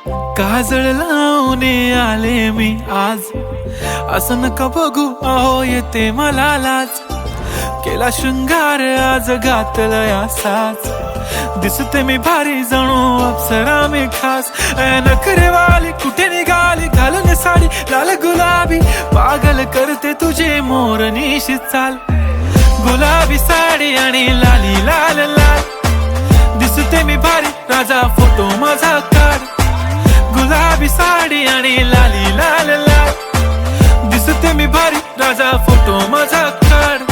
काजळ लावून आले मी आज, असं नका बघू अहो येते मला लाज. केला शृंगार आज घातलाय असाच, दिसते मी भारी जणू अप्सरा मी खास. नखरेवाली कुठे निघाली घालून साडी लाल गुलाबी, पागल करते तुझे मोरनीशी चाल. गुलाबी साडी आणि लाली लाल लाल, दिसते मी भारी राजा फोटो माझा काढ. गुलाबी साडी आणि लाली लाल लाल, दिसते मी भारी राजा फोटो माझा काढ.